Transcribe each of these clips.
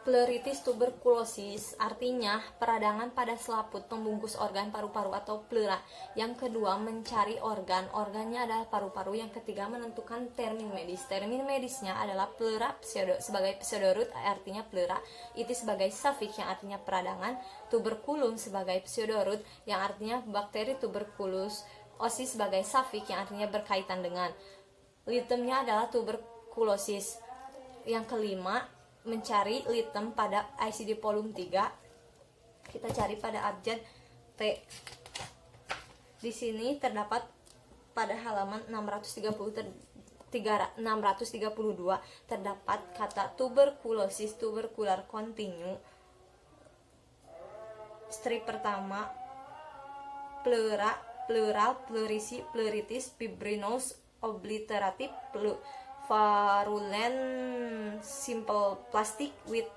pleuritis tuberkulosis, artinya peradangan pada selaput pembungkus organ paru-paru atau pleura. Yang kedua, mencari organ. Organnya adalah paru-paru. Yang ketiga, menentukan termin medis. Termin medisnya adalah pleura sebagai pseudoroot, artinya pleura. Itis sebagai suffix, yang artinya peradangan. Tuberculum sebagai pseudoroot, yang artinya bakteri tuberculus. Osis sebagai suffix, yang artinya berkaitan dengan. Litemnya adalah tuberkulosis. Yang kelima, mencari litem pada ICD volume 3. Kita cari pada abjad T. Di sini terdapat pada halaman 632 terdapat kata tuberkulosis, tubercular continue. Strip pertama, pleura, pleural, pleurisi, pleuritis, fibrinous, obliterative, virulent, simple plastic with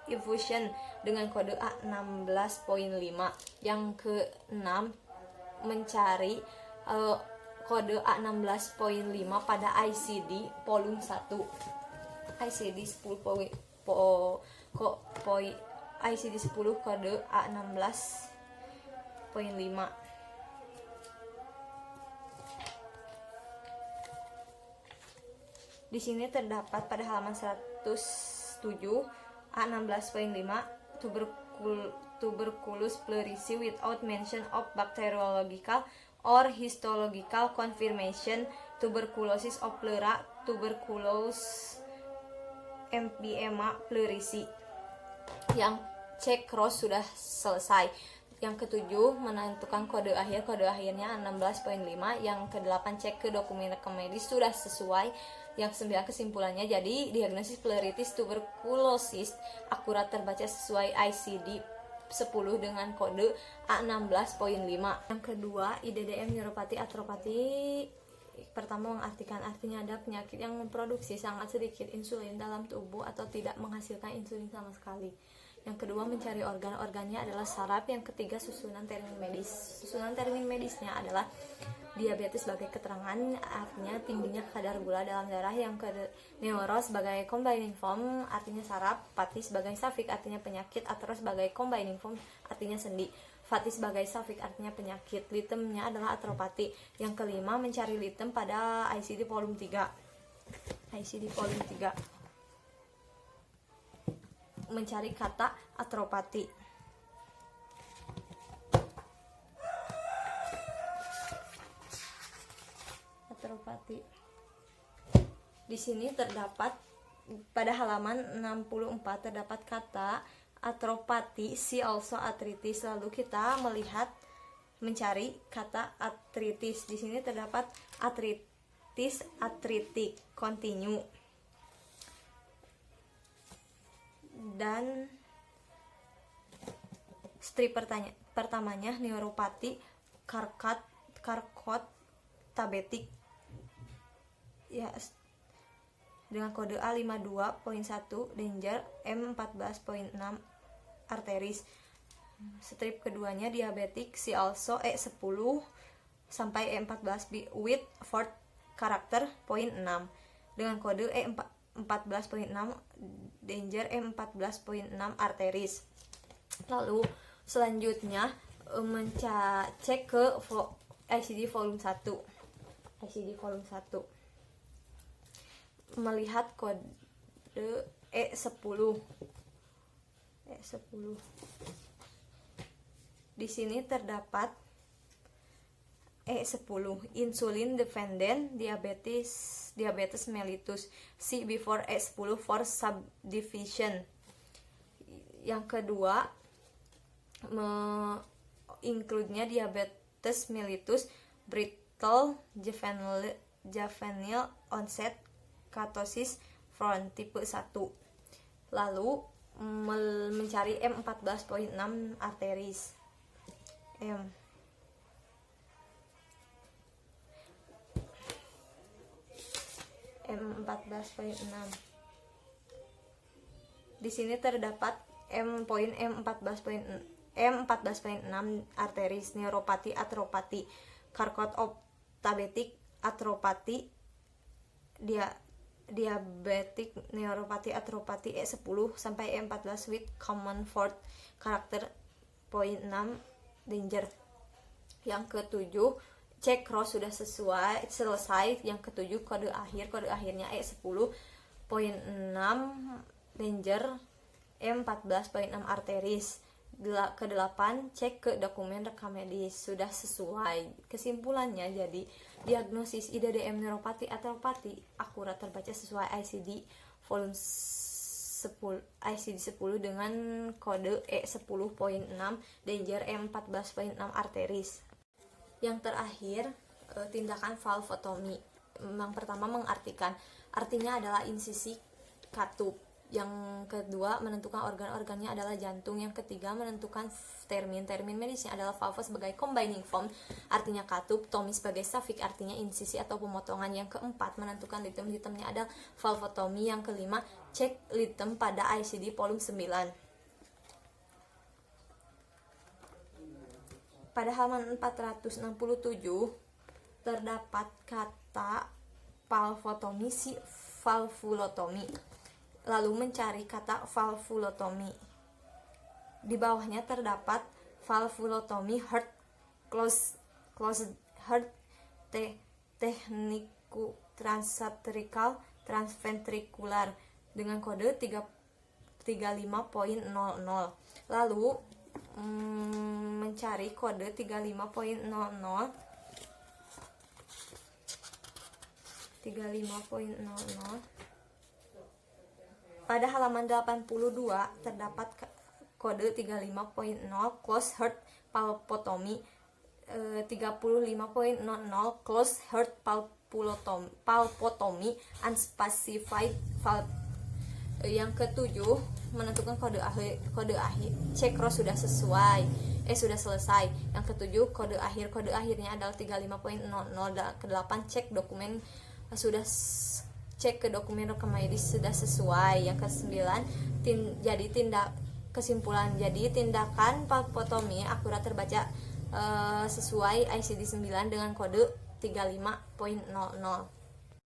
effusion dengan kode A16.5. Yang ke-6, mencari kode A16.5 pada ICD volume 1. ICD 10 ICD 10 kode A16.5. Di sini terdapat pada halaman 107 A16.5 tuberculous pleurisi without mention of bacteriological or histological confirmation, tuberculosis of pleura, tuberculous emphysema pleurisi. Yang cek cross sudah selesai. Yang ketujuh, menentukan kode akhir. Kode akhirnya 16.5. Yang ke-8, cek ke dokumen rekam medis sudah sesuai. Yang ke-9, kesimpulannya, jadi diagnosis pleuritis tuberkulosis akurat terbaca sesuai ICD 10 dengan kode A16.5. Yang kedua, IDDM neuropati atropati. Pertama, mengartikan, artinya ada penyakit yang memproduksi sangat sedikit insulin dalam tubuh atau tidak menghasilkan insulin sama sekali. Yang kedua, mencari organ-organnya adalah saraf. Yang ketiga, susunan termin medis. Susunan termin medisnya adalah diabetes sebagai keterangan, artinya tingginya kadar gula dalam darah. Yang kedua, neuro sebagai combining form, artinya saraf. Pati sebagai suffix, artinya penyakit. Atros sebagai combining form, artinya sendi. Fati sebagai suffix, artinya penyakit. Litemnya adalah atropati. Yang kelima, mencari litem pada ICD volume 3. ICD volume 3. Mencari kata atropati. Atropati. Di sini terdapat pada halaman 64 terdapat kata atropati, see also arthritis. Lalu kita mencari kata arthritis. Di sini terdapat arthritis, arthritic, continue. Dan strip pertamanya neuropati, Charcot tabetik, ya, dengan kode A52.1, danger, M14.6, arteris. Strip keduanya diabetik, see also, E10 sampai E14 with fourth character point 6 dengan kode E14.6, danger, M14.6, arteris. Lalu selanjutnya cek ke ICD volume 1. ICD volume 1 melihat kode E10. Di sini terdapat E10, insulin dependent diabetes mellitus. See before E10 for subdivision. Yang kedua, include-nya diabetes mellitus, brittle juvenile onset ketosis from tipe 1. Lalu mencari M14.6, arteris. M14.6. Di sini terdapat M14.6, arteris, neuropati, atropati, Charcot of tabetik, atropati, diabetic neuropathy arthropathy E10 sampai E14 with common fourth character. Poin 6 danger. Yang ketujuh, cek cross sudah selesai. Yang ketujuh, kode akhirnya E10. Poin 6 danger. E14 poin 6 arteris. Ke-8, cek ke dokumen rekam medis sudah sesuai. Kesimpulannya, jadi diagnosis IDDM neuropati artropati akurat terbaca sesuai ICD volume 10 dengan kode E10.6 danger, E14.6 arteris. Yang terakhir, tindakan valvotomi. Yang pertama mengartikan, artinya adalah insisi katup. Yang kedua, menentukan organ-organnya adalah jantung. Yang ketiga, menentukan termin medisnya adalah valve sebagai combining form, artinya katup. Tomi sebagai suffix, artinya insisi atau pemotongan. Yang keempat, menentukan litemnya adalah valvotomi. Yang kelima, cek litem pada ICD volume 9. Pada halaman 467 terdapat kata valvotomi, valvulotomi. Lalu mencari kata valvulotomi. Di bawahnya terdapat valvulotomi heart closed heart tekniku transventricular dengan kode 35.00. Lalu mencari kode 35.00 pada halaman 82 terdapat kode 35.0 closed heart palpotomy, 35.00 closed heart palpotomy unspecified valve. Yang ketujuh, menentukan kode akhir. Cek cross sudah sesuai. Sudah selesai. Yang ketujuh, kode akhirnya adalah 35.00. Ke-8, cek dokumen sudah cek ke dokumen rekam medis sudah sesuai. Yang ke-9, jadi tindakan valvotomi akurat terbaca sesuai ICD 9 dengan kode 35.00.